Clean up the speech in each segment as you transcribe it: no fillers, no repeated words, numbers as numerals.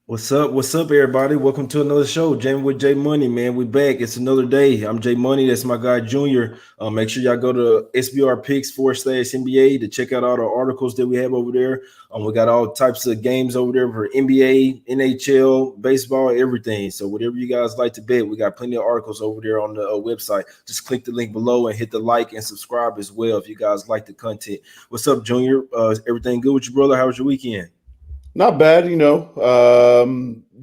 What's up? What's up, everybody? Welcome to another show. Jamie with J Money, man. We back. It's another day. I'm J Money. That's my guy Junior. Make sure y'all go to SBR Picks / NBA to check out all the articles that we have over there. We got all types of games over there for NBA, NHL, baseball, everything. So whatever you guys like to bet, we got plenty of articles over there on the website. Just click the link below and hit the like and subscribe as well if you guys like the content. What's up, Junior? Everything good with you, brother? How was your weekend? Not bad,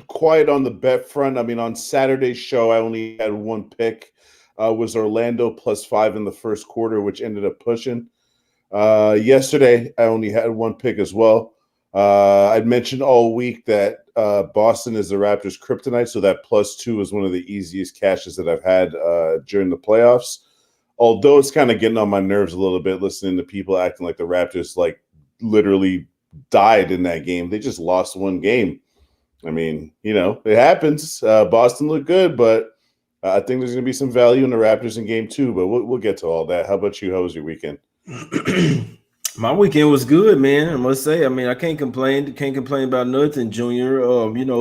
quiet on the bet front. I mean, on Saturday's show, I only had one pick. Was Orlando +5 in the first quarter, which ended up pushing. Yesterday, I only had one pick as well. I'd mentioned all week that Boston is the Raptors' kryptonite, so that +2 is one of the easiest cashes that I've had during the playoffs. Although it's kind of getting on my nerves a little bit, listening to people acting like the Raptors literally died in that game. They just lost one game. I mean, it happens. Boston looked good, but I think there's going to be some value in the Raptors in game two, but we'll get to all that. How about you? How was your weekend? My weekend was good, man. I must say. I mean, I can't complain. Can't complain about nothing, Junior.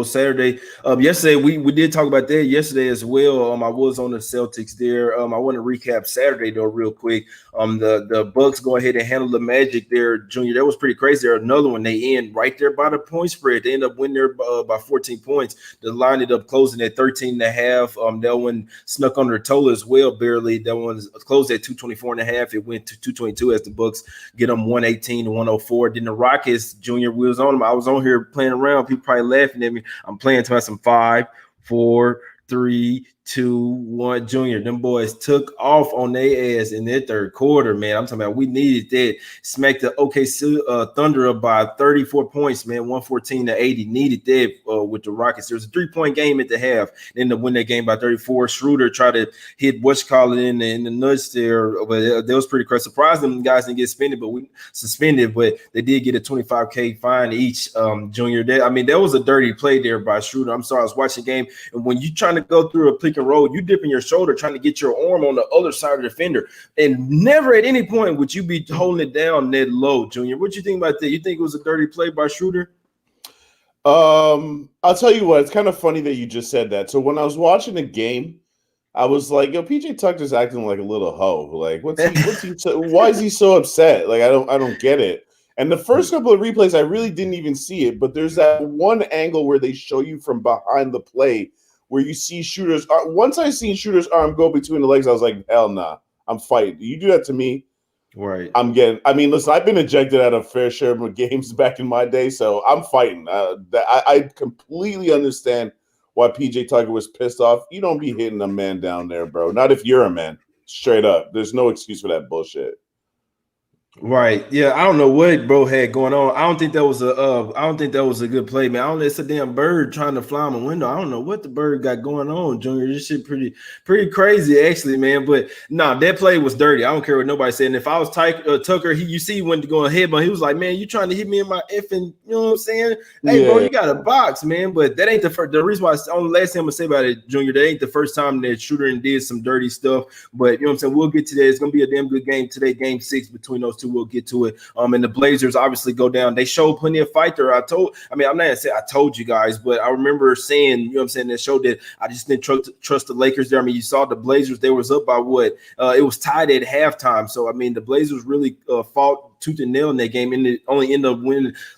Saturday. Yesterday we did talk about that yesterday as well. I was on the Celtics there. I want to recap Saturday though, real quick. The Bucks go ahead and handle the Magic there, Junior. That was pretty crazy. There another one. They end right there by the point spread. They end up winning there by 14 points. The line ended up closing at 13 and a half. That one snuck under the total as well, barely. That one closed at 224 and a half. It went to 222 as the Bucks get them 118 to 104. Then the Rockets, Junior, we was on them. I was on here playing around. People probably laughing at me. I'm playing to some 5, 4, 3, 2, 1. Junior, them boys took off on their ass in their third quarter, man. I'm talking about we needed that. Smacked the OKC Thunder up by 34 points, man. 114 to 80. Needed that with the Rockets. There was a 3-point game at the half. Then to win that game by 34. Schroeder tried to hit what's called in the nuts there, but that was pretty crazy. Surprised them guys didn't get suspended, but they did get a 25K fine each. Junior, that was a dirty play there by Schroeder. I'm sorry, I was watching the game, and when you trying to go through a pick and roll, you dipping your shoulder trying to get your arm on the other side of the defender, and never at any point would you be holding it down that low, Junior. What you think about that? You think it was a dirty play by Schroeder? I'll tell you what, it's kind of funny that you just said that. So when I was watching the game, I was like, yo, PJ Tucker's acting like a little hoe. Like, why is he so upset? Like, I don't get it. And the first couple of replays, I really didn't even see it, but there's that one angle where they show you from behind the play where you see Shooter's arm. Once I seen Shooter's arm go between the legs, I was like, hell nah, I'm fighting. You do that to me, Right. I mean, listen, I've been ejected out of fair share of games back in my day, so I'm fighting. I completely understand why PJ Tucker was pissed off. You don't be hitting a man down there, bro. Not if you're a man. Straight up. There's no excuse for that bullshit. Right. Yeah. I don't know what bro had going on. I don't think that was a good play, man. I don't It's a damn bird trying to fly on the window. I don't know what the bird got going on, Junior. This shit pretty crazy, actually, man. But nah, that play was dirty. I don't care what nobody said. And if I was Tucker, you see he went to go ahead, but he was like, man, you trying to hit me in my effing, you know what I'm saying? Hey, bro, Yeah. you got a box, man. But that ain't the first. The reason why on the last thing I'm gonna say about it, Junior, that ain't the first time that Shooter and did some dirty stuff. But you know what I'm saying? We'll get to that. It's gonna be a damn good game today, game 6 between those two. We'll get to it. And the Blazers obviously go down. They showed plenty of fight there. I'm not gonna say I told you guys, but I remember saying, you know what I'm saying, that showed that I just didn't trust the Lakers there. I mean, you saw the Blazers, they was up by what? It was tied at halftime. So I mean, the Blazers really fought tooth and nail in that game, and it only ended up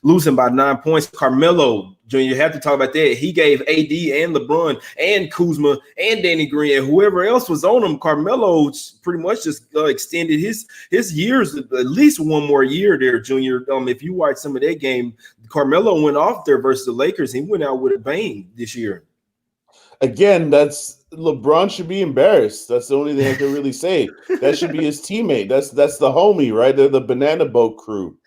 losing by 9 points. Carmelo, Junior, you have to talk about that. He gave AD and LeBron and Kuzma and Danny Green and whoever else was on him. Carmelo pretty much just extended his years at least one more year there, Junior. If you watch some of that game, Carmelo went off there versus the Lakers. He went out with a bang this year. Again, that's LeBron should be embarrassed. That's the only thing I can really say. That should be his teammate. That's the homie, right? They're the banana boat crew.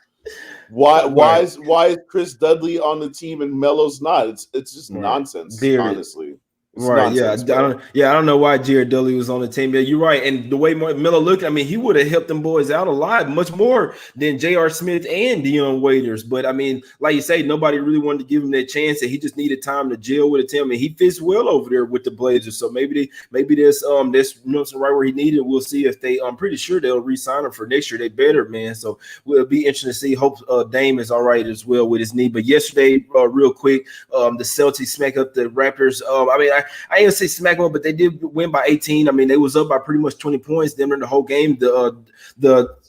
Why Right. why is Chris Dudley on the team and Melo's not? It's just Right. nonsense, There. honestly. It's Right, yeah, nonsense, bro. I don't know why Jared Dudley was on the team. Yeah, you're right, and the way Miller looked, I mean, he would have helped them boys out a lot, much more than J.R. Smith and Deion Waiters. But I mean, like you say, nobody really wanted to give him that chance, and he just needed time to gel with the team, and he fits well over there with the Blazers. So maybe there's right where he needed. We'll see if they. I'm pretty sure they'll re-sign him for next year. They better, man. So it'll be interesting to see. Hope Dame is all right as well with his knee. But yesterday, real quick, the Celtics smack up the Raptors. I ain't gonna say smack them, but they did win by 18. I mean, they was up by pretty much 20 points during the whole game.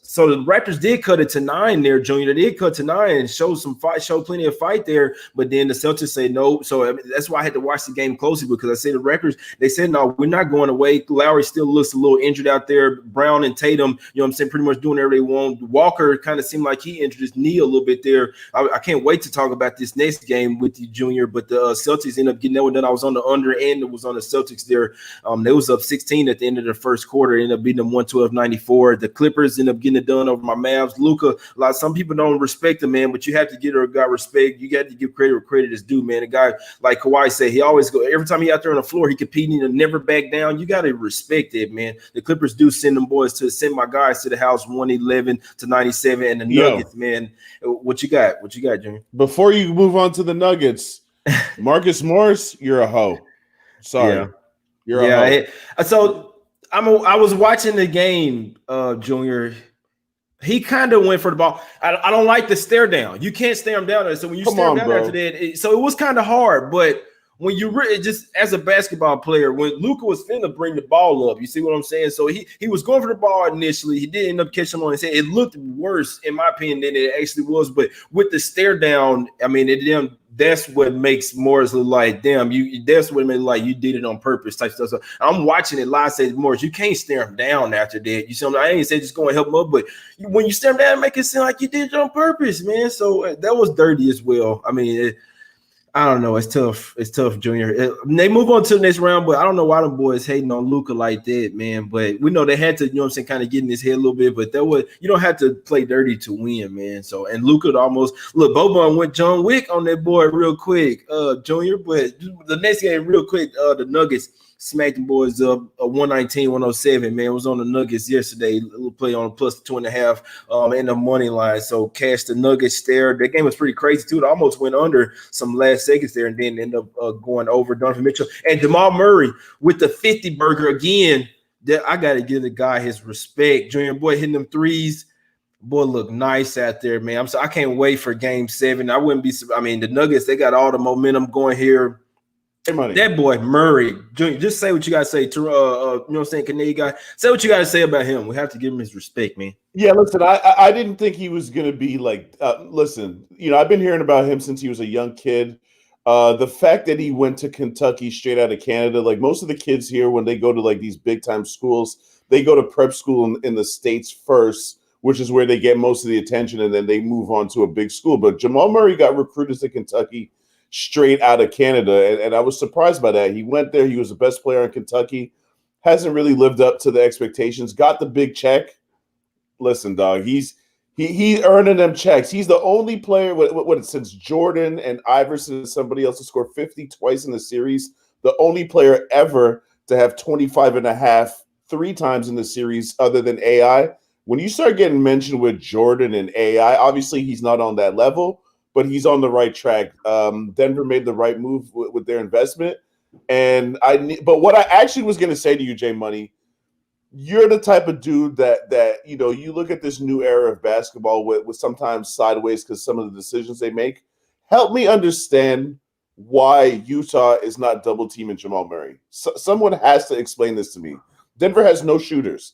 So the Raptors did cut it to 9 there, Junior. They did cut to 9 and showed plenty of fight there. But then the Celtics say no. So I mean, that's why I had to watch the game closely, because I say the Raptors, they said, no, we're not going away. Lowry still looks a little injured out there. Brown and Tatum, you know what I'm saying, pretty much doing whatever they want. Walker kind of seemed like he injured his knee a little bit there. I can't wait to talk about this next game with you, Junior. But the Celtics ended up getting that one done. I was on the under, and it was on the Celtics there. They was up 16 at the end of the first quarter. Ended up beating them 112-94. The Clippers ended up getting it done over my Mavs. Luka, some people don't respect him, man, but you have to give a guy respect. You got to give credit where credit is due, man. A guy like Kawhi said, he always go every time he out there on the floor, he competing and never back down. You got to respect it, man. The Clippers do send my guys to the house 111-97, and the Nuggets, man. What you got? What you got, Junior? Before you move on to the Nuggets, Marcus Morris, you're a hoe. Sorry. Yeah. You're a hoe. So I was watching the game, Junior. He kind of went for the ball. I don't like the stare down. You can't stare him down. So when you stare him down after that, so it was kind of hard. But when you just as a basketball player, when Luka was finna bring the ball up, you see what I'm saying? So he was going for the ball initially. He did end up catching on his head. It looked worse, in my opinion, than it actually was. But with the stare down, I mean, that's what makes Morris look like, damn, that's what made it like you did it on purpose type stuff. So I'm watching it live, say Morris, you can't stare him down after that. You see what I ain't say just go and help him up, but when you stare him down, make it seem like you did it on purpose, man. So that was dirty as well. I mean, I don't know. It's tough. It's tough, Junior. They move on to the next round, but I don't know why them boys hating on Luka like that, man. But we know they had to, you know what I'm saying, kind of get in his head a little bit. But you don't have to play dirty to win, man. So, and Luka almost look, Boban went John Wick on that boy real quick, Junior. But the next game, real quick, the Nuggets smacked them boys up 119-107, man. It was on the Nuggets yesterday. Little play on plus 2.5 in the money line. So cash the Nuggets there. That game was pretty crazy too. It almost went under some last seconds there and then ended up going over Donovan Mitchell. And Jamal Murray with the 50 burger again. I got to give the guy his respect. Junior boy hitting them threes. Boy, look nice out there, man. I can't wait for game 7. The Nuggets, they got all the momentum going here. Money. That boy Murray, Junior, just say what you got to say to you know what I'm saying, Canadian guy. Say what you got to say about him. We have to give him his respect, man. Yeah, listen, I didn't think he was going to be like listen, I've been hearing about him since he was a young kid. The fact that he went to Kentucky straight out of Canada, like most of the kids here, when they go to like these big time schools, they go to prep school in the States first, which is where they get most of the attention, and then they move on to a big school. But Jamal Murray got recruited to Kentucky straight out of Canada, and I was surprised by that. He went there. He was the best player in Kentucky. Hasn't really lived up to the expectations. Got the big check. Listen, dog, he's earning them checks. He's the only player since Jordan and Iverson and somebody else to score 50 twice in the series. The only player ever to have 25.5 3 times in the series other than AI. When you start getting mentioned with Jordan and AI, obviously he's not on that level, but he's on the right track. Denver made the right move with their investment. But what I actually was going to say to you, J Money, you're the type of dude that you look at this new era of basketball with sometimes sideways because some of the decisions they make. Help me understand why Utah is not double teaming Jamal Murray. Someone has to explain this to me. Denver has no shooters.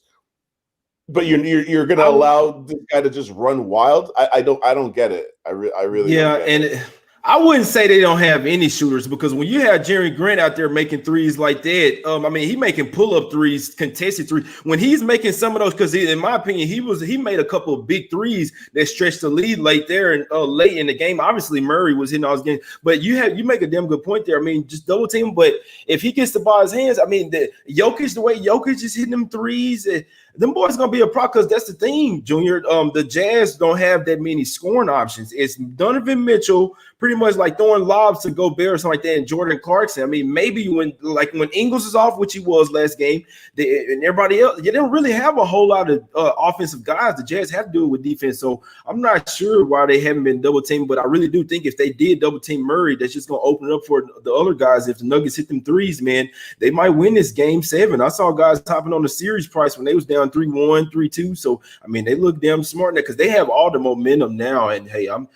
But you're gonna allow this guy to just run wild? I don't get it. I really don't get it. I wouldn't say they don't have any shooters, because when you have Jerry Grant out there making threes like that, he making pull-up threes, contested threes. When he's making some of those, because in my opinion, he made a couple of big threes that stretched the lead late there and late in the game. Obviously, Murray was hitting all his games, but you make a damn good point there. I mean, just double team. But if he gets the ball in his hands, the way Jokic is hitting them threes, them boys gonna be a problem because that's the thing, Junior. The Jazz don't have that many scoring options. It's Donovan Mitchell pretty much like throwing lobs to Gobert or something like that, and Jordan Clarkson. I mean, maybe when Ingles is off, which he was last game, and everybody else, they don't really have a whole lot of offensive guys. The Jazz have to do it with defense, so I'm not sure why they haven't been double teamed. But I really do think if they did double team Murray, that's just gonna open it up for the other guys. If the Nuggets hit them threes, man, they might win this game 7. I saw guys hopping on the series price when they was down 3-1, 3-2. So I mean, they look damn smart now because they have all the momentum now. And hey, I'm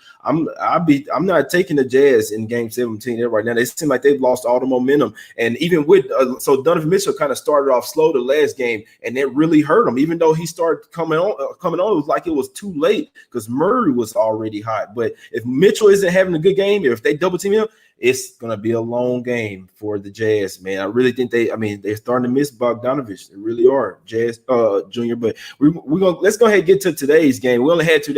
not taking the Jazz in game 17 right now. They seem like they've lost all the momentum. And even with so Donovan Mitchell kind of started off slow the last game, and it really hurt him. Even though he started coming on, it was like it was too late because Murray was already hot. But if Mitchell isn't having a good game, if they double team him, it's gonna be a long game for the Jazz, man. I really think they're starting to miss Bogdanovich. They really are, Jazz Junior. But let's go ahead and get to today's game. We only had 2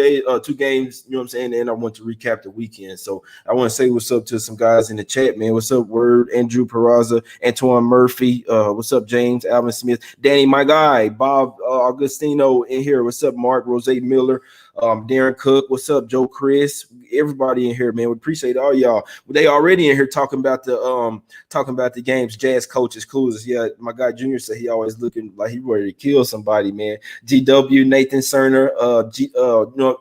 games, you know what I'm saying, and I want to recap the weekend. So I want to say what's up to some guys in the chat, man. What's up, Word, Andrew Peraza, Antoine Murphy, what's up, James, Alvin Smith, Danny, my guy, Bob Augustino in here. What's up, Mark, Rose Miller, Darren Cook, what's up, Joe Chris, everybody in here, man. We appreciate all y'all. They already in here talking about the games. Jazz coaches, clues. Yeah, my guy Junior said he always looking like he ready to kill somebody, man. GW, Nathan Cerner,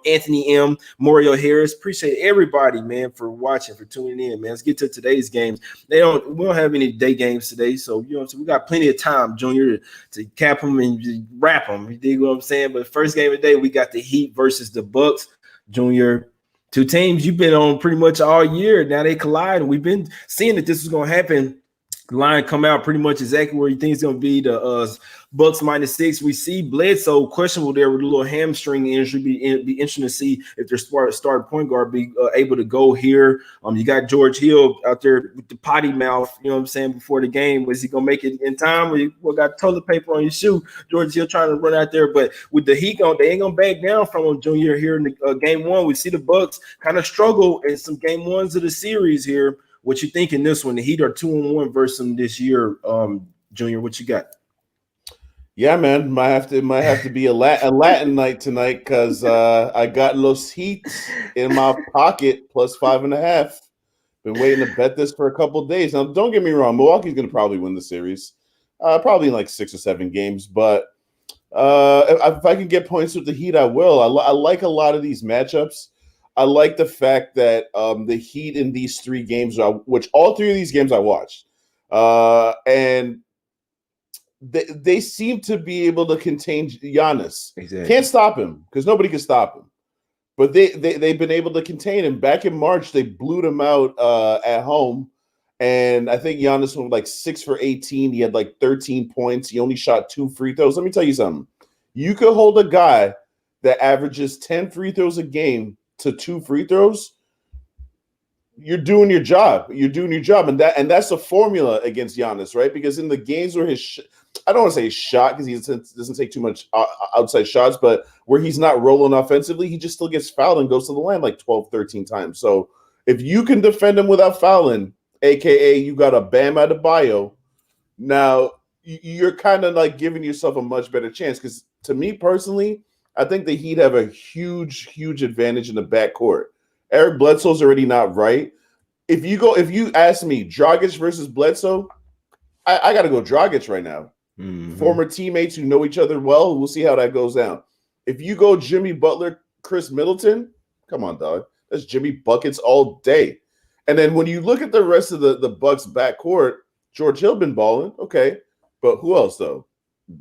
Anthony M, Mario Harris. Appreciate everybody, man, for watching, for tuning in, man. Let's get to today's games. We don't have any day games today, so so we got plenty of time, Junior, to cap them and wrap them. You dig what I'm saying? But first game of the day, we got the Heat versus the Bucks. Junior, 2 teams you've been on pretty much all year. Now they collide, and we've been seeing that this was going to happen. The line come out pretty much exactly where you think it's going to be. The Bucks -6. We see Bledsoe questionable there with a little hamstring injury. Be interesting to see if their starting point guard be able to go here. You got George Hill out there with the potty mouth, you know what I'm saying, before the game. Was he going to make it in time? Or you got toilet paper on your shoe? George Hill trying to run out there. But with the Heat on, they ain't going to back down from him, Junior, here in the game 1. We see the Bucks kind of struggle in some game 1s of the series here. What you think in this one? The Heat are 2-1 versus them this year. Junior, what you got? Yeah, man, might have to be a Latin night tonight because I got Los Heat in my pocket plus 5.5. Been waiting to bet this for a couple of days. Now, don't get me wrong, Milwaukee's going to probably win the series, probably in like 6 or 7 games. But if I can get points with the Heat, I will. I like a lot of these matchups. I like the fact that the Heat in these 3 games, which all 3 of these games I watched, and they seem to be able to contain Giannis. Exactly. Can't stop him because nobody can stop him. But they've been able to contain him. Back in March, they blew him out at home. And I think Giannis went like 6 for 18. He had like 13 points. He only shot 2 free throws. Let me tell you something. You could hold a guy that averages 10 free throws a game to 2 free throws. You're doing your job. And that's a formula against Giannis, right? Because in the games where I don't want to say shot because he doesn't take too much outside shots, but where he's not rolling offensively, he just still gets fouled and goes to the line like 12, 13 times. So if you can defend him without fouling, AKA you got a Bam Adebayo, now you're kind of like giving yourself a much better chance. Because to me personally, I think the Heat have a huge, huge advantage in the backcourt. Eric Bledsoe's already not right. If you ask me, Dragic versus Bledsoe, I got to go Dragic right now. Mm-hmm. Former teammates who know each other well. We'll see how that goes down. If you go Jimmy Butler, Chris Middleton, come on, dog. That's Jimmy buckets all day. And then when you look at the rest of the Bucks backcourt, George Hill been balling, okay, but who else though?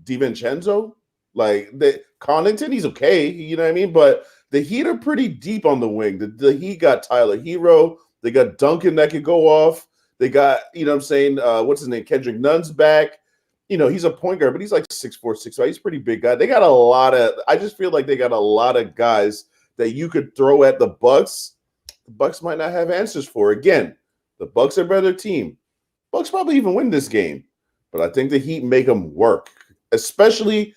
DiVincenzo, like Connaughton, he's okay, you know what I mean. But the Heat are pretty deep on the wing. The Heat got Tyler Hero, they got Duncan that could go off. They got, you know what I'm saying, what's his name? Kendrick Nunn's back. You know, he's a point guard, but he's like 6'4", 6'5". He's a pretty big guy. They got a lot of – I just feel like they got a lot of guys that you could throw at the Bucks. The Bucks might not have answers for. Again, the Bucks are a better team. Bucks probably even win this game. But I think the Heat make them work, especially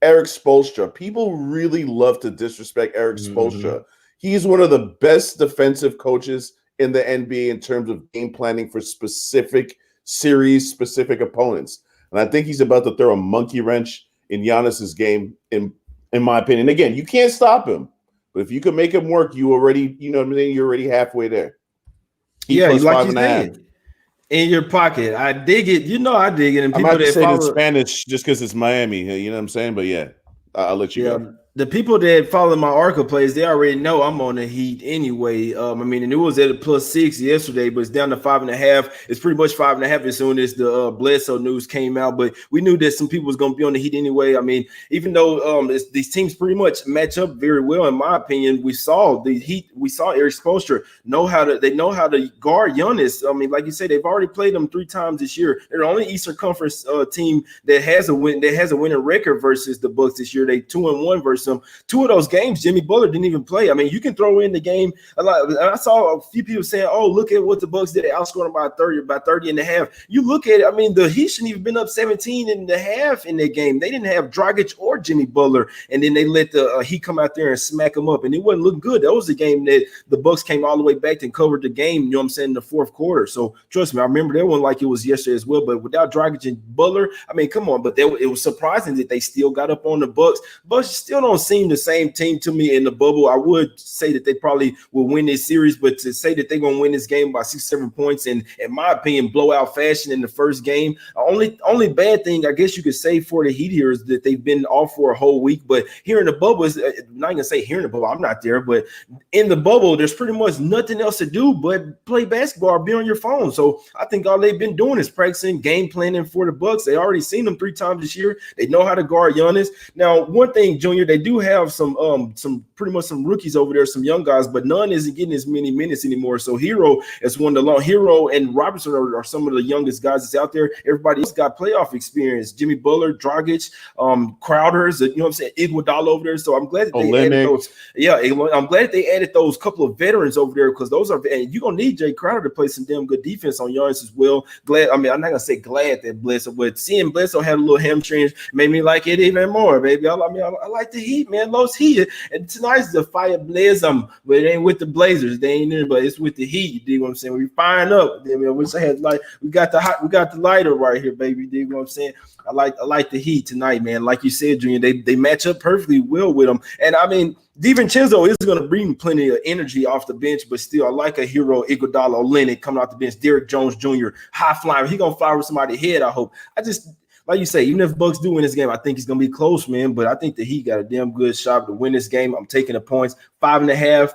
Eric Spoelstra. People really love to disrespect Eric Spoelstra. Mm-hmm. He's one of the best defensive coaches in the NBA in terms of game planning for specific series, specific opponents. And I think he's about to throw a monkey wrench in Giannis's game, in my opinion. Again, you can't stop him, but if you can make him work, you know what I mean? You're already halfway there. Yeah, like you said, in your pocket. I dig it. I dig it. And people that say it in Spanish just because it's Miami. You know what I'm saying? But yeah, I'll let you go. The people that follow my Arca plays, they already know I'm on the Heat anyway. And it was at a +6 yesterday, but it's down to 5.5. It's pretty much 5.5 as soon as the Bledsoe news came out. But we knew that some people was going to be on the Heat anyway. I mean, even though these teams pretty much match up very well, in my opinion, we saw the Heat. We saw Eric Spoelstra know how to guard Giannis. I mean, like you said, they've already played them 3 times this year. They're the only Eastern Conference team that has a winning record versus the Bucks this year. They 2-1 versus them. 2 of those games, Jimmy Butler didn't even play. I mean, you can throw in the game. I saw a few people saying, "Oh, look at what the Bucks did. They outscored them by 30.5." You look at it. I mean, the Heat shouldn't even been up 17.5 in that game. They didn't have Dragic or Jimmy Butler, and then they let the Heat come out there and smack them up, and it wasn't looking good. That was the game that the Bucks came all the way back and covered the game. You know what I'm saying? In the fourth quarter. So trust me, I remember that one like it was yesterday as well. But without Dragic and Butler, I mean, come on. But it was surprising that they still got up on the Bucks. Bucks still don't seem the same team to me in the bubble. I would say that they probably will win this series, but to say that they're going to win this game by 6-7 points, and in my opinion, blowout fashion in the first game, only bad thing I guess you could say for the Heat here is that they've been off for a whole week. But here in the bubble, is not going to say here in the bubble, I'm not there, but in the bubble, there's pretty much nothing else to do but play basketball or be on your phone. So I think all they've been doing is practicing, game planning for the Bucks. They already seen them 3 times this year. They know how to guard Giannis. Now, one thing, Junior, they do have some pretty much some rookies over there, some young guys, but none isn't getting as many minutes anymore. So Hero is one of the Hero and Robertson are some of the youngest guys that's out there. Everybody else got playoff experience. Jimmy Butler, Dragic, Crowder's, you know what I'm saying, Iguodala over there. So I'm glad that they added those. Yeah, I'm glad they added those couple of veterans over there because those are, and you're gonna need Jay Crowder to play some damn good defense on Giannis as well. I'm not gonna say glad that Bledsoe, but seeing Bledsoe had a little hamstring made me like it even more, baby. I like the Heat, man. Los Heat. And tonight's the fire blaze but it ain't with the Blazers. They ain't in, but it's with the Heat. You dig what I'm saying? We firing up. I wish I had we got the lighter right here, baby. You dig what I'm saying? I like the Heat tonight, man. Like you said, Junior, they match up perfectly well with them. And I mean, DiVincenzo is going to bring plenty of energy off the bench, but still, I like a Hero, Iguodala, Olynyk coming off the bench. Derrick Jones Jr., high flyer. He gonna fly with somebody's head, I hope. Like you say, even if Bucks do win this game, I think he's going to be close, man. But I think the Heat got a damn good shot to win this game. I'm taking the points, 5.5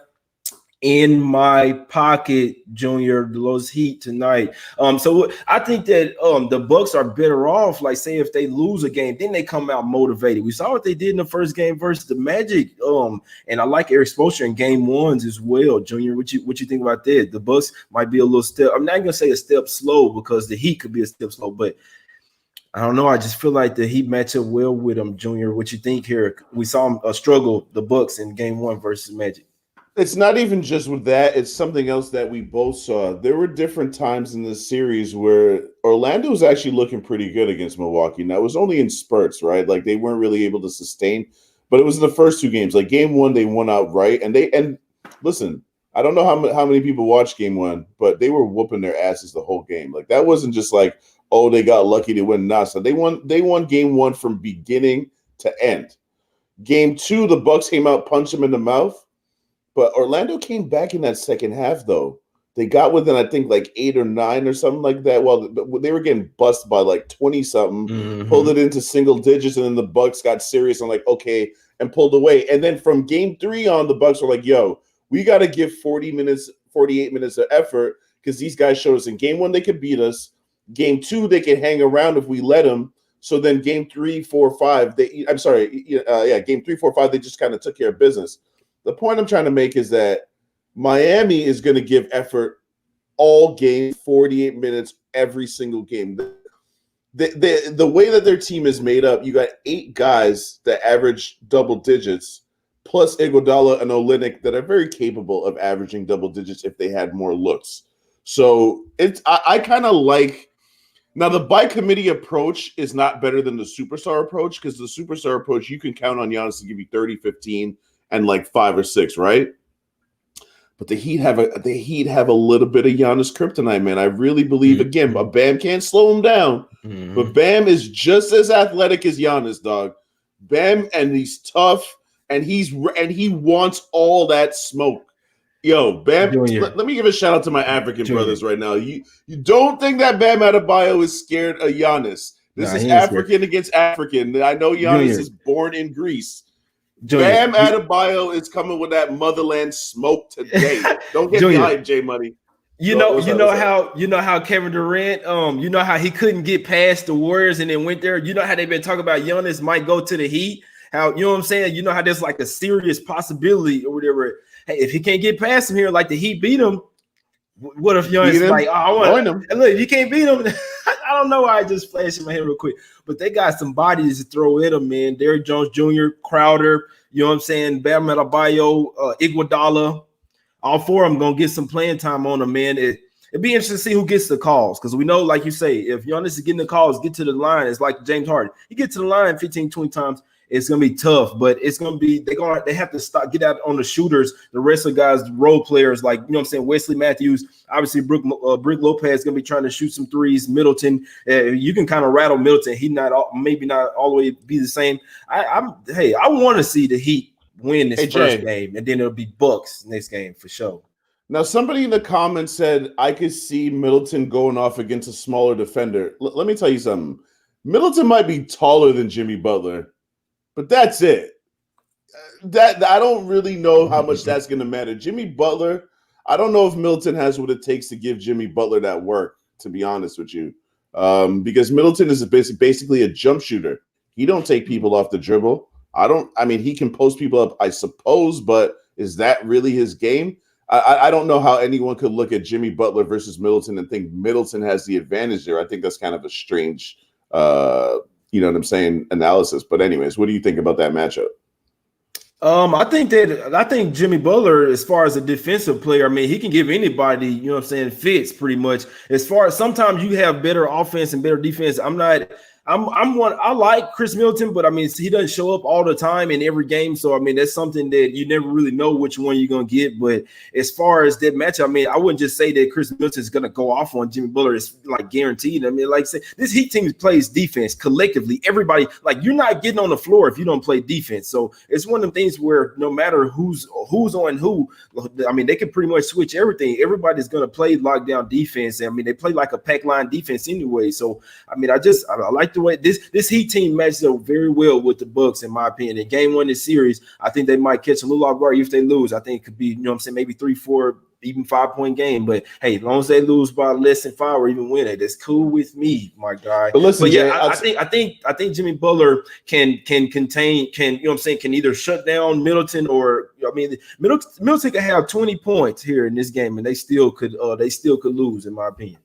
in my pocket, Junior. The Los Heat tonight. So I think that the Bucks are better off. Like, say if they lose a game, then they come out motivated. We saw what they did in the first game versus the Magic. And I like Eric Spoelstra in game 1s as well, Junior. What you think about that? The Bucks might be a little step. I'm not going to say a step slow because the Heat could be a step slow, but I don't know. I just feel like the Heat match up well with them, Junior. What you think here? We saw them struggle, the Bucks, in game 1 versus Magic. It's not even just with that. It's something else that we both saw. There were different times in this series where Orlando was actually looking pretty good against Milwaukee. Now, it was only in spurts, right? Like, they weren't really able to sustain. But it was in the first 2 games. Like, game 1, they won outright. And listen, I don't know how many people watched game 1, but they were whooping their asses the whole game. Like, that wasn't just like, oh, they got lucky to win NASA. They won game 1 from beginning to end. Game 2, the Bucks came out, punched them in the mouth. But Orlando came back in that second half, though. They got within, I think, like 8 or 9 or something like that. Well, they were getting busted by like 20-something, pulled it into single digits, and then the Bucks got serious and like, okay, and pulled away. And then from game 3 on, the Bucks were like, yo, we got to give 48 minutes of effort because these guys showed us in game 1 they could beat us. Game 2, they can hang around if we let them. So then game 3, 4, 5, game 3, 4, 5, they just kind of took care of business. The point I'm trying to make is that Miami is going to give effort all game, 48 minutes, every single game. The way that their team is made up, you got 8 guys that average double digits, plus Iguodala and Olynyk that are very capable of averaging double digits if they had more looks. So I kind of like. Now, the by-committee approach is not better than the superstar approach because the superstar approach, you can count on Giannis to give you 30, 15, and like 5 or 6, right? But the Heat have a little bit of Giannis kryptonite, man. I really believe, again, Bam can't slow him down, but Bam is just as athletic as Giannis, dog. Bam, and he's tough, and he wants all that smoke. Yo, Bam, Junior, let me give a shout out to my African Junior. brothers right now. You don't think that Bam Adebayo is scared of Giannis. This Nah, is he ain't scared. African against African. I know Giannis Junior, is born in Greece. Junior, Bam Adebayo is coming with that motherland smoke today. Don't get Junior. behind J Money. You know how Kevin Durant, you know how he couldn't get past the Warriors and then went there. You know how they've been talking about Giannis might go to the Heat. How, you know what I'm saying? You know how there's like a serious possibility or whatever. Hey, if he can't get past him here, like the Heat beat him, what if Giannis like, oh, I want him? And look, if you can't beat him, I don't know why I just flashed in my head real quick, but they got some bodies to throw at him, man. Derrick Jones Jr., Crowder, you know what I'm saying? Bam Adebayo, Iguodala. All four of them gonna get some playing time on them, man. It'd be interesting to see who gets the calls, because we know, like you say, if Giannis is getting the calls, get to the line. It's like James Harden. You get to the line 15, 20 times, it's gonna be tough, but it's gonna be they have to stop, get out on the shooters. The rest of the guys, role players, like, you know what I'm saying, Wesley Matthews, obviously Brook Lopez is gonna be trying to shoot some threes. Middleton, you can kind of rattle Middleton. He maybe not all the way be the same. I want to see the Heat win this first game, and then it'll be Bucks next game for sure. Now, somebody in the comments said I could see Middleton going off against a smaller defender. Let me tell you something. Middleton might be taller than Jimmy Butler, but that's it. That I don't really know how much that's going to matter. Jimmy Butler, I don't know if Middleton has what it takes to give Jimmy Butler that work, to be honest with you, because Middleton is basically a jump shooter. He don't take people off the dribble. I mean, he can post people up, I suppose, but is that really his game? I don't know how anyone could look at Jimmy Butler versus Middleton and think Middleton has the advantage there. I think that's kind of a strange, you know what I'm saying, analysis. But anyways, what do you think about that matchup? I think Jimmy Butler, as far as a defensive player, I mean, he can give anybody, you know what I'm saying, fits pretty much. As far as sometimes you have better offense and better defense. I like Chris Middleton, but I mean, he doesn't show up all the time in every game. So, I mean, that's something that you never really know which one you're going to get. But as far as that match, I mean, I wouldn't just say that Chris Middleton is going to go off on Jimmy Butler. It's like guaranteed. I mean, like say, this Heat team plays defense collectively. Everybody, like, you're not getting on the floor if you don't play defense. So it's one of them things where no matter who's on who, I mean, they can pretty much switch everything. Everybody's going to play lockdown defense. I mean, they play like a pack line defense anyway. So, I mean, I like the way this Heat team matches up very well with the Bucks, in my opinion. In game one of this series, I think they might catch a little off guard if they lose. I think it could be, you know what I'm saying, maybe 3-4, even 5-point game. But hey, as long as they lose by less than 5 or even win it, that's cool with me, my guy. But listen, yeah, I think Jimmy Butler can contain, you know what I'm saying, can either shut down Middleton, or, I mean, Middleton could have 20 points here in this game and they still could lose, in my opinion.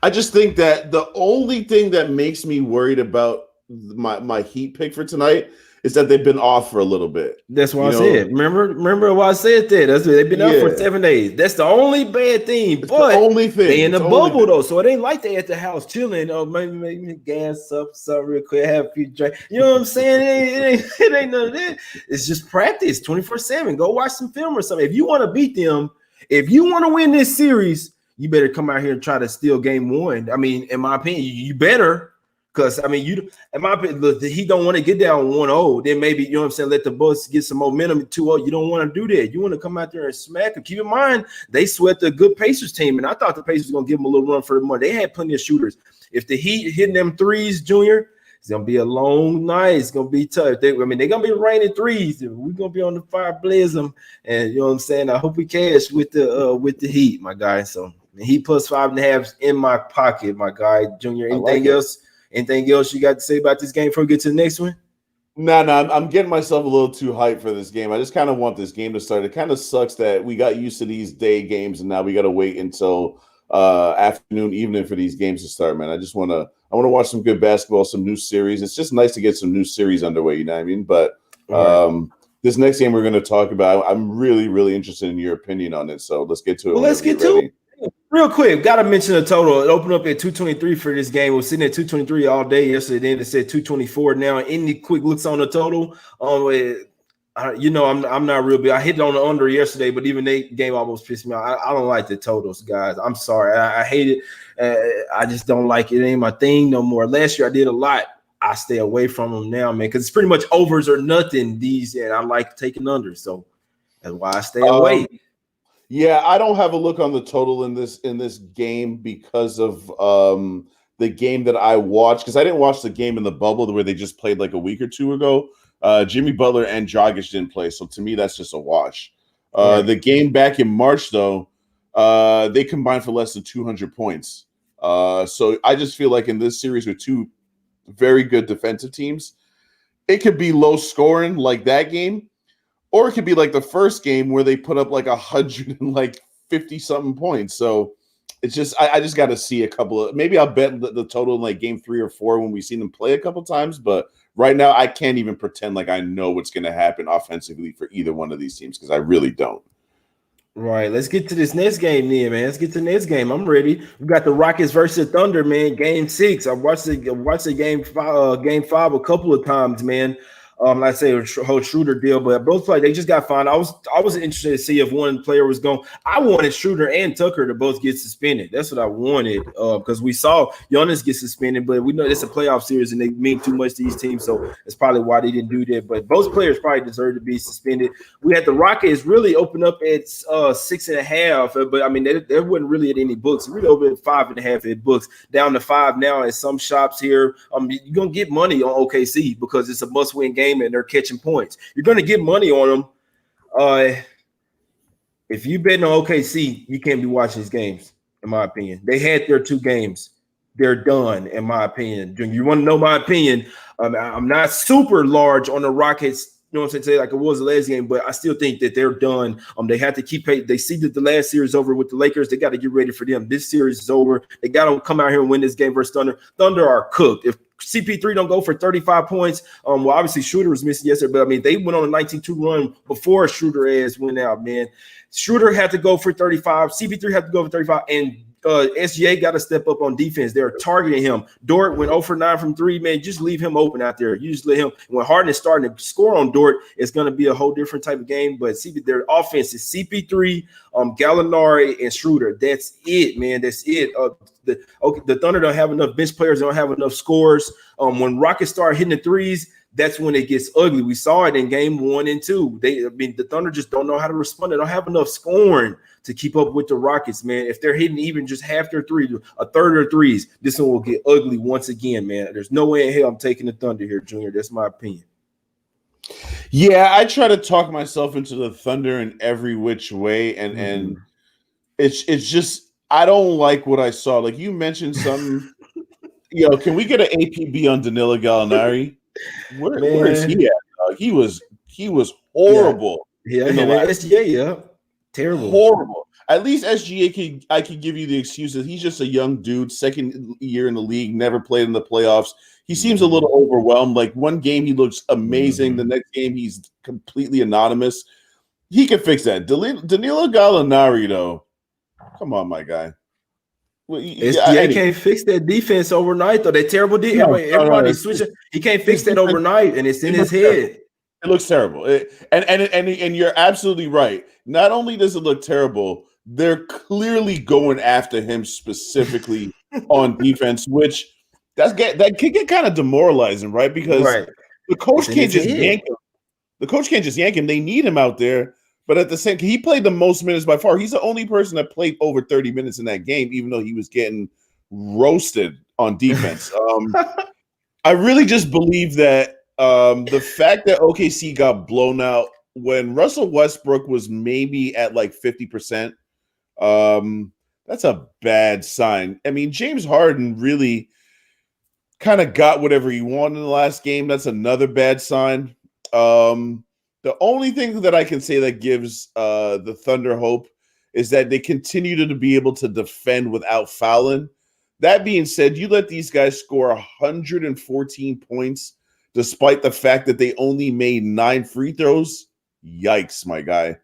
I just think that the only thing that makes me worried about my Heat pick for tonight is that they've been off for a little bit. That's why I said. Remember why I said that? That's they've been out for 7 days. That's the only bad thing. It's the only thing. They in the bubble though, so it ain't like they at the house chilling. Oh, maybe gas up some real quick, have a few drinks. You know what I'm saying? It ain't none of that. It's just practice 24/7. Go watch some film or something. If you want to beat them, if you want to win this series, you better come out here and try to steal game one. I mean, in my opinion, you better, because I mean, in my opinion, he don't want to get down 1-0. Then maybe, you know what I'm saying, let the Bucks get some momentum 2-0. You don't want to do that. You want to come out there and smack them. Keep in mind, they swept a good Pacers team, and I thought the Pacers were gonna give them a little run for the money. They had plenty of shooters. If the Heat hitting them threes, Junior, it's gonna be a long night. It's gonna be tough. They're gonna be raining threes. We're gonna be on the fire blaze them, and you know what I'm saying. I hope we cash with the Heat, my guy. So Heat plus 5.5 in my pocket, my guy. Junior, anything else? Anything else you got to say about this game before we get to the next one? No, I'm getting myself a little too hyped for this game. I just kind of want this game to start. It kind of sucks that we got used to these day games, and now we got to wait until afternoon, evening for these games to start, man. I want to watch some good basketball, some new series. It's just nice to get some new series underway, you know what I mean? But this next game we're going to talk about, I'm really, really interested in your opinion on it. So let's get to it. Well, let's get to it. Real quick, got to mention the total. It opened up at 223 for this game. We're sitting at 223 all day yesterday. Then it said 224 now. Any quick looks on the total? You know, I'm not real big. I hit it on the under yesterday, but even that game almost pissed me off. I don't like the totals, guys. I'm sorry. I hate it. I just don't like it. It ain't my thing no more. Last year I did a lot I stay away from them now, man, because it's pretty much overs or nothing. And I like taking unders, so that's why I stay away. Yeah, I don't have a look on the total in this game because of the game that I watched, because I didn't watch the game in the bubble where they just played like a week or two ago. Jimmy Butler and Dragic didn't play, so to me that's just a wash. Right. The game back in March, though, they combined for less than 200 points. So I just feel like in this series with two very good defensive teams, it could be low scoring like that game, or it could be like the first game where they put up like 150 something points. So it's just I just got to see a couple of, maybe I'll bet the total in like game 3 or 4 when we see them play a couple times. But right now I can't even pretend like I know what's going to happen offensively for either one of these teams, because I really don't. Right. Let's get to this next game then, man. Let's get to the next game. I'm ready. We got the Rockets versus Thunder, man. Game 6. I watched the game 5 a couple of times, man. Like I say, a whole Schroeder deal, but both players, they just got fined. I was interested to see if one player was going. I wanted Schroeder and Tucker to both get suspended. That's what I wanted, because we saw Giannis get suspended, but we know it's a playoff series and they mean too much to these teams, so that's probably why they didn't do that. But both players probably deserve to be suspended. We had the Rockets really open up at 6.5, but I mean they wasn't really at any books. Really over at 5.5 at books, down to 5 now at some shops here. You're gonna get money on OKC because it's a must-win game and they're catching points. You're going to get money on them. If you betting on OKC, you can't be watching these games, in my opinion. They had their 2 games. They're done, in my opinion. You want to know my opinion? I'm not super large on the Rockets, you know what I'm saying, like it was the last game, but I still think that they're done. They have to keep pace. They see that the last series over with the Lakers. They got to get ready for them. This series is over. They got to come out here and win this game versus Thunder. Thunder are cooked. If CP3 don't go for 35 points, well, obviously Schroeder was missing yesterday, but I mean, they went on a 19-2 run before Schroeder ass went out, man. Schroeder had to go for 35. CP3 had to go for 35, and SGA got to step up on defense. They're targeting him. Dort went 0 for 9 from 3, man. Just leave him open out there. You just let him. When Harden is starting to score on Dort, it's going to be a whole different type of game. But their offense is CP3, Gallinari, and Schroeder. That's it, man. That's it. The Thunder don't have enough bench players. They don't have enough scores. When Rockets start hitting the threes, that's when it gets ugly. We saw it in game 1 and 2. The Thunder just don't know how to respond. They don't have enough scoring to keep up with the Rockets, man. If they're hitting even just half their threes, a third of their threes, this one will get ugly once again, man. There's no way in hell I'm taking the Thunder here, Junior. That's my opinion. Yeah, I try to talk myself into the Thunder in every which way, and it's just I don't like what I saw. Like you mentioned something, can we get an APB on Danilo Gallinari? Where is he at, dog? He was horrible. Yeah, SGA, yeah. Terrible. Horrible. At least SGA I could give you the excuse that he's just a young dude, second year in the league, never played in the playoffs. He seems a little overwhelmed. Like one game he looks amazing, the next game he's completely anonymous. He can fix that. Danilo Gallinari, though, come on, my guy. Well, SGA can't fix that defense overnight, though. That terrible defense. Everybody's switching. He can't fix that overnight, and it's in his head. It looks terrible. And you're absolutely right. Not only does it look terrible, they're clearly going after him specifically on defense, which that can get kind of demoralizing, right? Because the coach can't just yank him. The coach can't just yank him. They need him out there. But at the same time, he played the most minutes by far. He's the only person that played over 30 minutes in that game, even though he was getting roasted on defense. I really just believe that the fact that OKC got blown out when Russell Westbrook was maybe at like 50%, that's a bad sign. I mean, James Harden really kind of got whatever he wanted in the last game. That's another bad sign. The only thing that I can say that gives the Thunder hope is that they continue to be able to defend without fouling. That being said, you let these guys score 114 points despite the fact that they only made 9 free throws. Yikes, my guy.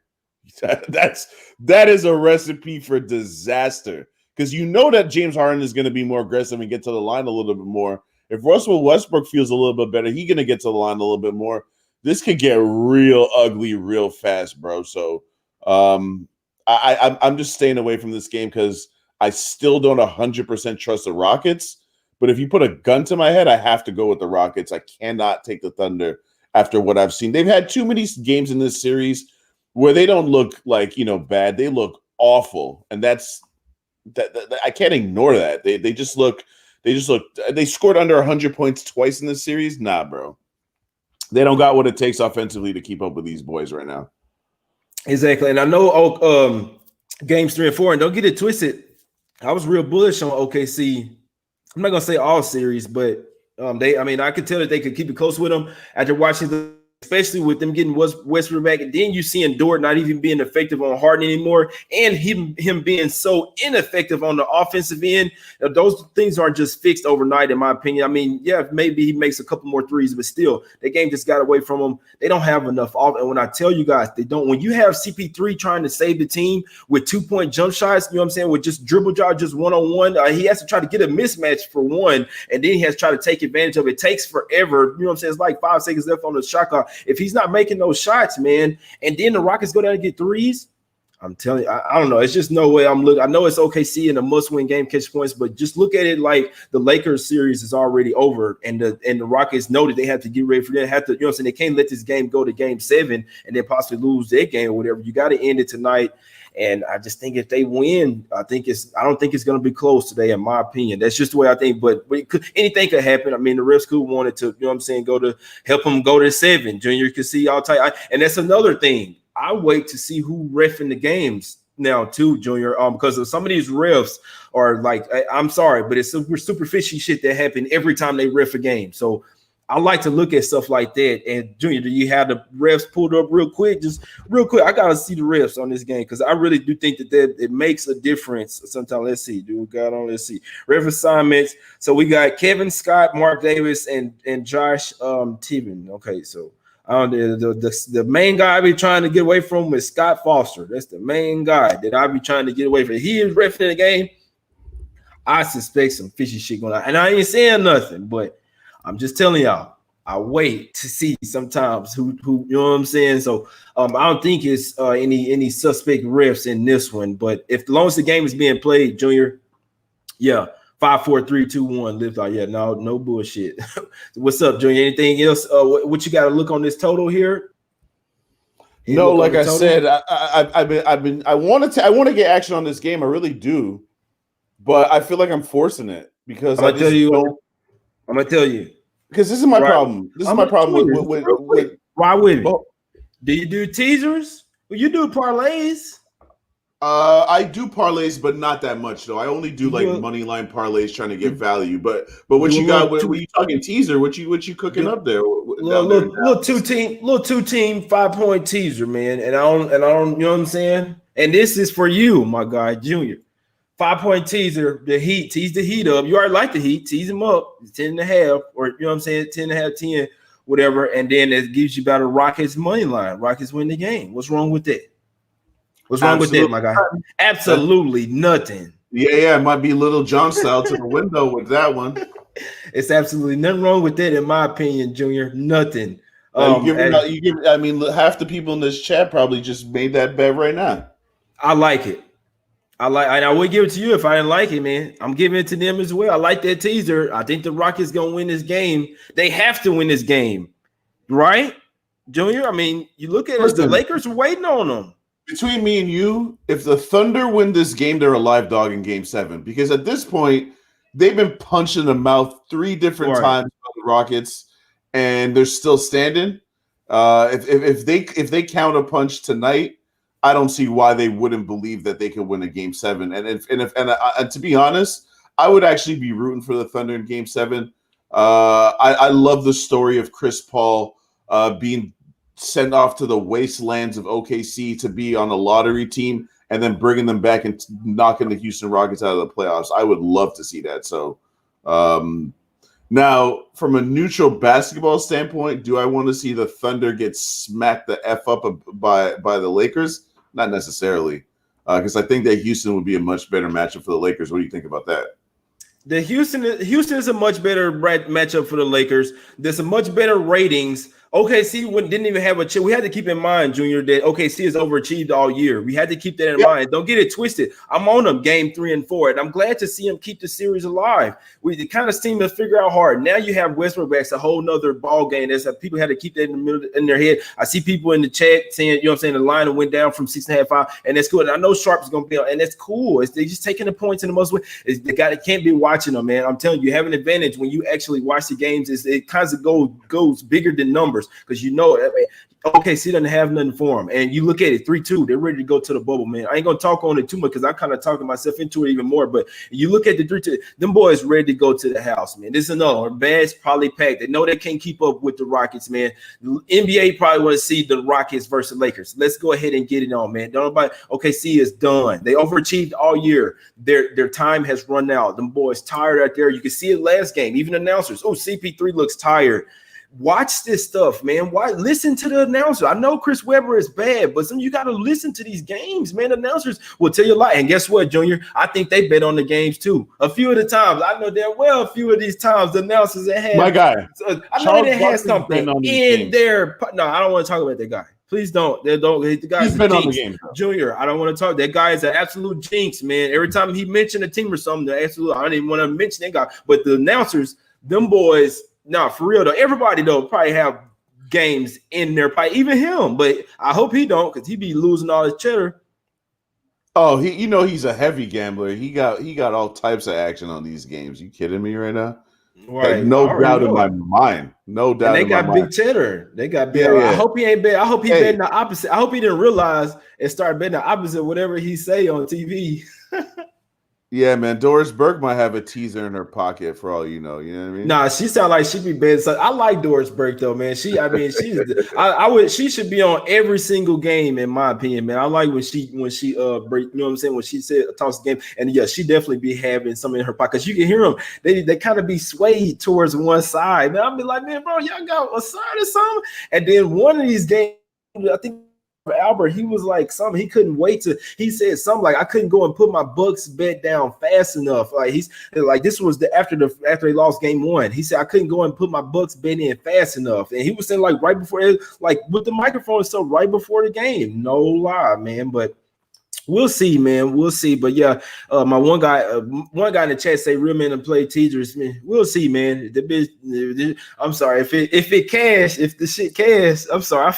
That is a recipe for disaster, because you know that James Harden is going to be more aggressive and get to the line a little bit more. If Russell Westbrook feels a little bit better, he's going to get to the line a little bit more. This could get real ugly real fast, bro. So I'm just staying away from this game because I still don't 100% trust the Rockets. But if you put a gun to my head, I have to go with the Rockets. I cannot take the Thunder after what I've seen. They've had too many games in this series where they don't look like, bad. They look awful. And that I can't ignore that. They scored under 100 points twice in this series. Nah, bro. They don't got what it takes offensively to keep up with these boys right now. Exactly. And I know games 3 and 4, and don't get it twisted. I was real bullish on OKC. I'm not gonna say all series, but I could tell that they could keep it close with them after watching especially with them getting Westbrook back, and then you seeing Dort not even being effective on Harden anymore, and him being so ineffective on the offensive end. Those things aren't just fixed overnight, in my opinion. I mean, yeah, maybe he makes a couple more threes, but still, the game just got away from him. They don't have enough off, and when I tell you guys, they don't. When you have CP3 trying to save the team with 2-point jump shots, you know what I'm saying, with just dribble job, just one-on-one, he has to try to get a mismatch for one, and then he has to try to take advantage of it. It takes forever. You know what I'm saying? It's like 5 seconds left on the shot clock. If he's not making those shots, man, and then the Rockets go down and get threes, I'm telling you, I don't know. It's just no way I'm looking. I know it's OKC in a must-win game, catch points, but just look at it like the Lakers series is already over, and the Rockets know that they have to get ready for that. Have to, you know what I'm saying? They can't let this game go to game 7 and then possibly lose their game or whatever. You got to end it tonight. And I just think if they win, I don't think it's going to be close today, in my opinion. That's just the way I think. But anything could happen. I mean, the refs could wanted to, you know what I'm saying, go to help them go to 7. Junior could see all tight. And that's another thing. I wait to see who reffing the games now too, Junior, because of some of these refs are like, I'm sorry, but it's super fishy shit that happen every time they ref a game. So I like to look at stuff like that. And Junior, do you have the refs pulled up real quick? Just real quick. I gotta see the refs on this game because I really do think that it makes a difference. Sometimes let's see. Let's see. Ref assignments. So we got Kevin Scott, Mark Davis, and Josh Tibben. Okay, so the main guy I be trying to get away from is Scott Foster. That's the main guy that I be trying to get away from. He is reffing the game. I suspect some fishy shit going on, and I ain't saying nothing, but I'm just telling y'all, I wait to see sometimes who you know what I'm saying. So I don't think it's any suspect refs in this one. But if the long as the game is being played, Junior, yeah, 5, 4, 3, 2, 1, lift out. Yeah, no bullshit. What's up, Junior? Anything else? What you got to look on this total here? No, like I said, I want to get action on this game. I really do, but I feel like I'm forcing it because I'm gonna tell you. Because this is my problem. This is my problem with why with me? Do you do teasers? Well, you do parlays. I do parlays, but not that much though. I only do like money line parlays trying to get value. But what you got? When you talking teaser? What you cooking up there? Little two team 5-point teaser, man. And I don't. You know what I'm saying? And this is for you, my guy, Junior. 5-point teaser, the Heat, tease the Heat up. You already like the Heat, tease them up, 10.5, or you know what I'm saying, 10.5, 10, whatever, and then it gives you about a Rockets money line. Rockets win the game. What's wrong with that? What's wrong with that, my guy? Absolutely nothing. Yeah, it might be Little John style to the window with that one. It's absolutely nothing wrong with that, in my opinion, Junior. Nothing. I mean, half the people in this chat probably just made that bet right now. I like it. And I would give it to you if I didn't like it, man. I'm giving it to them as well. I like that teaser. I think the Rockets gonna win this game. They have to win this game, right, Junior? I mean, you look at it, the Lakers are waiting on them. Between me and you, if the Thunder win this game, they're a live dog in Game 7 because at this point they've been punched in the mouth 3 different times by the Rockets, and they're still standing. If they counter punch tonight, I don't see why they wouldn't believe that they could win a Game 7. And to be honest, I would actually be rooting for the Thunder in Game 7. I love the story of Chris Paul being sent off to the wastelands of OKC to be on a lottery team and then bringing them back and knocking the Houston Rockets out of the playoffs. I would love to see that. So now, from a neutral basketball standpoint, do I want to see the Thunder get smacked the F up by the Lakers? Not necessarily, because I think that Houston would be a much better matchup for the Lakers. What do you think about that? The Houston is a much better matchup for the Lakers. There's a much better ratings OKC didn't even have a chance. We had to keep in mind, Junior, that OKC has overachieved all year. We had to keep that in mind. Don't get it twisted. I'm on them game 3 and 4, and I'm glad to see them keep the series alive. We kind of seem to figure out hard. Now you have Westbrook back. It's a whole nother ball game. People had to keep that in the middle in their head. I see people in the chat saying, the line went down from 6.5, 5, and that's cool. And I know Sharp's going to be on, and that's cool. They're just taking the points in the most way. The guy that can't be watching them, man. I'm telling you, you have an advantage when you actually watch the games. It kind of goes bigger than numbers because OKC doesn't have nothing for them. And you look at it, 3-2, they're ready to go to the bubble, man. I ain't going to talk on it too much because I'm kind of talking myself into it even more. But you look at the 3-2, them boys ready to go to the house, man. This is another one. Bags probably packed. They know they can't keep up with the Rockets, man. The NBA probably want to see the Rockets versus Lakers. Let's go ahead and get it on, man. Don't nobody. OKC is done. They overachieved all year. Their time has run out. Them boys tired out there. You can see it last game. Even announcers. Oh, CP3 looks tired. Watch this stuff, man. Why listen to the announcer? I know Chris Webber is bad, but you got to listen to these games, man. Announcers will tell you a lot. And guess what, Junior? I think they bet on the games too. A few of the times, I know damn well a few of these times the announcers that had my guy. I know they had something in there. No, I don't want to talk about that guy. Please don't. They don't. The guy's He's been on the game, Junior. I don't want to talk. That guy is an absolute jinx, man. Every time he mentioned a team or something, I don't even want to mention that guy. But the announcers, them boys. No, for real though. Everybody though probably have games in their pipe, even him. But I hope he don't, because he be losing all his cheddar. Oh, he's a heavy gambler. He got all types of action on these games. You kidding me right now? Right. Like, no doubt in my mind. No doubt. And they got big cheddar. They got big. Yeah. I hope he ain't bet. I hope he betting the opposite. I hope he didn't realize and start betting the opposite of whatever he say on TV. Yeah, man. Doris Burke might have a teaser in her pocket for all you know. You know what I mean? Nah, she sound like she'd be betting. So I like Doris Burke though, man. She should be on every single game in my opinion, man. I like when she break. You know what I'm saying? When she said toss the game, and yeah, she definitely be having something in her pocket. You can hear them. They kind of be swayed towards one side. Man, I'll be like, man, bro, y'all got a side or something. And then one of these games, I think. Albert, he was like something he couldn't wait to. He said something like I couldn't go and put my Bucks bet down fast enough. Like he's like this was after they lost game 1. He said I couldn't go and put my Bucks bet in fast enough, and he was saying like right before, like with the microphone and stuff, right before the game. No lie, man, but. We'll see, man. We'll see. But yeah, my one guy in the chat say real men and play teasers, man. We'll see, man. I'm sorry if the shit cash. I'm sorry.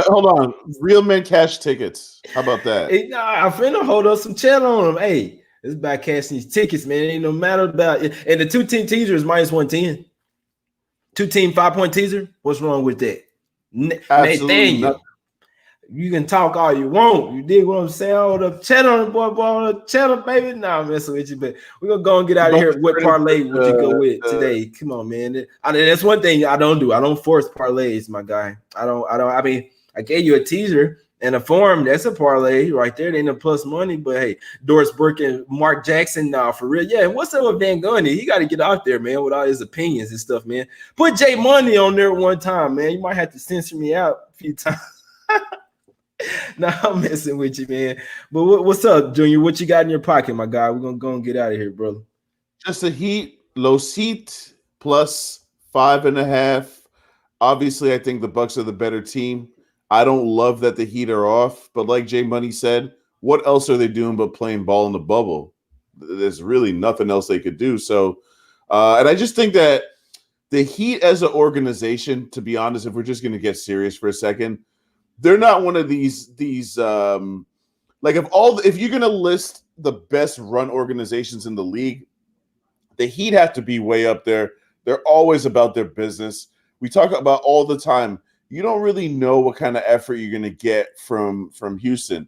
Hold on, real men cash tickets. How about that? Hey, I'm finna hold up some chat on them. Hey, it's about cashing these tickets, man. It ain't no matter about it. And the 2-team teaser is -110. 2-team 5-point teaser. What's wrong with that? Nathaniel. Not. You can talk all you want. You dig what I'm saying? Hold up, cheddar on the boy, cheddar, baby. Nah, I'm messing with you, but we're gonna go and get out of here. What parlay would you go with today? Come on, man. That's one thing I don't do. I don't force parlays, my guy. I mean, I gave you a teaser and a form. That's a parlay right there. They ain't a plus money, but hey, Doris Burke and Mark Jackson, nah, for real. Yeah, what's up with Van Gundy? He got to get out there, man, with all his opinions and stuff, man. Put Jay Money on there one time, man. You might have to censor me out a few times. Nah, I'm messing with you, man. But what's up, Junior? What you got in your pocket, my guy? We're gonna go and get out of here, brother. Just a Heat, Los Heat plus 5.5. Obviously, I think the Bucks are the better team. I don't love that the Heat are off, but like Jay Money said, what else are they doing but playing ball in the bubble? There's really nothing else they could do. So, and I just think that the Heat as an organization, to be honest, if we're just going to get serious for a second, they're not one of these like if you're gonna list the best run organizations in the league, the Heat have to be way up there. They're always about their business. We talk about all the time. You don't really know what kind of effort you're gonna get from Houston.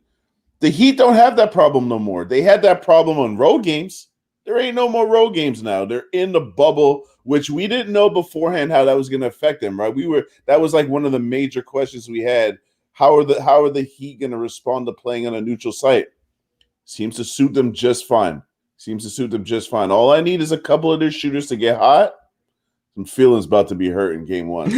The Heat don't have that problem no more. They had that problem on road games. There ain't no more road games now. They're in the bubble, which we didn't know beforehand how that was gonna affect them, right? That was like one of the major questions we had. How are the Heat going to respond to playing on a neutral site? Seems to suit them just fine. All I need is a couple of their shooters to get hot. Some feelings about to be hurt in game 1.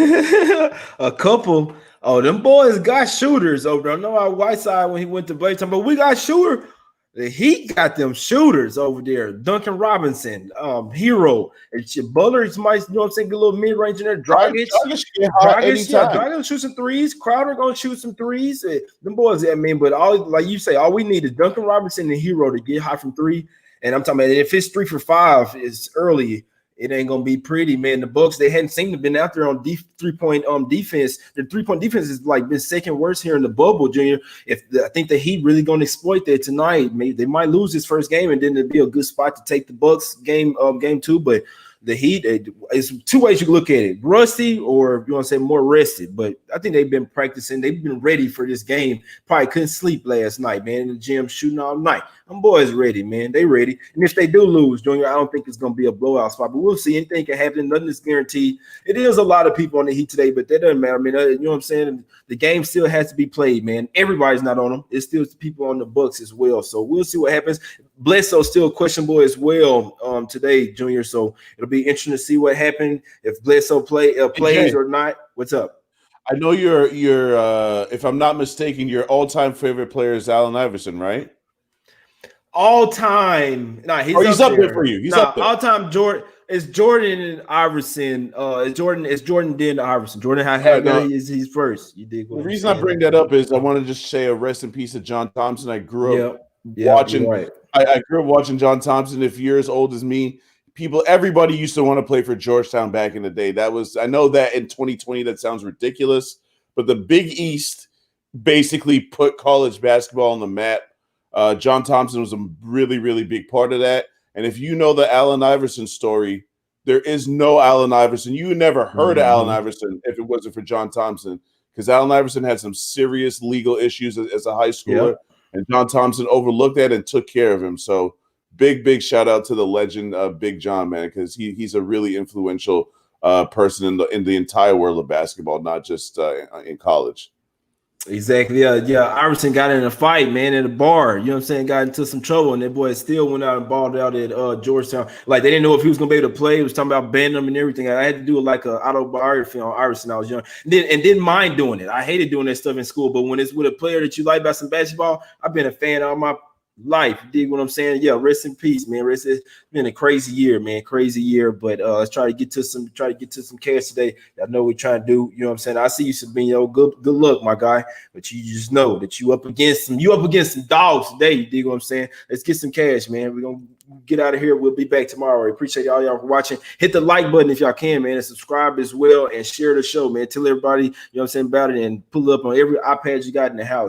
A couple. Oh, them boys got shooters over there. I know our Whiteside when he went to Baytown, but we got shooter. The Heat got them shooters over there. Duncan Robinson, Hero. It's your Butler. It's might, you know what I'm saying, get a little mid-range in there. Dragic. Dragic shoot some threes. Crowder gonna shoot some threes. Them boys, I mean, but all like you say, all we need is Duncan Robinson and Hero to get hot from three. And I'm talking about if it's 3 for 5, it's early. It ain't gonna be pretty, man. The Bucks, they hadn't seemed to been out there on 3-point defense. The 3-point defense is like been second worst here in the bubble, Junior. I think the Heat really gonna exploit that tonight. Maybe they might lose this first game, and then it'd be a good spot to take the Bucks game 2. But the Heat, it's two ways you can look at it: rusty, or you want to say more rested. But I think they've been practicing. They've been ready for this game. Probably couldn't sleep last night, man. In the gym shooting all night. Them boys ready, man. They ready. And if they do lose, Junior, I don't think it's going to be a blowout spot. But we'll see. Anything can happen. Nothing is guaranteed. It is a lot of people on the Heat today, but that doesn't matter. I mean, you know what I'm saying? The game still has to be played, man. Everybody's not on them. It's still people on the Bucks as well. So we'll see what happens. Bledsoe's still questionable as well today, Junior. So it'll be interesting to see what happened if Bledsoe plays or not. What's up? I know you're if I'm not mistaken, your all-time favorite player is Allen Iverson, right? All time, he's up there for you. He's up there. All time Jordan. It's Jordan and Iverson. It's Jordan then Iverson. Jordan he's first. You dig? The reason I bring that up is I want to just say a rest in peace to John Thompson. I grew up watching. Right. I grew up watching John Thompson. If you're as old as me, everybody used to want to play for Georgetown back in the day. I know that in 2020 that sounds ridiculous, but the Big East basically put college basketball on the map. John Thompson was a really, really big part of that. And if you know the Allen Iverson story, there is no Allen Iverson. You never heard of Allen Iverson if it wasn't for John Thompson, because Allen Iverson had some serious legal issues as a high schooler, and John Thompson overlooked that and took care of him. So big shout out to the legend Big John, man, because he's a really influential person in the entire world of basketball, not just in college. Exactly. Yeah. Iverson got in a fight, man, at a bar. You know what I'm saying? Got into some trouble, and that boy still went out and balled out at Georgetown. Like, they didn't know if he was gonna be able to play. He was talking about banning him and everything. I had to do like an autobiography on Iverson. I was young, and didn't mind doing it. I hated doing that stuff in school, but when it's with a player that you like about some basketball, I've been a fan all my life. You dig what I'm saying? Yeah, rest in peace, man. It's been a crazy year, man. Crazy year. But let's try to get to some cash today. I know we're trying to do, you know what I'm saying? I see you, Sabino. Good luck, my guy. But you just know that you up against some dogs today. You dig what I'm saying? Let's get some cash, man. We're gonna get out of here. We'll be back tomorrow. I appreciate y'all for watching. Hit the like button if y'all can, man, and subscribe as well, and share the show, man. Tell everybody, you know what I'm saying, about it, and pull it up on every iPad you got in the house.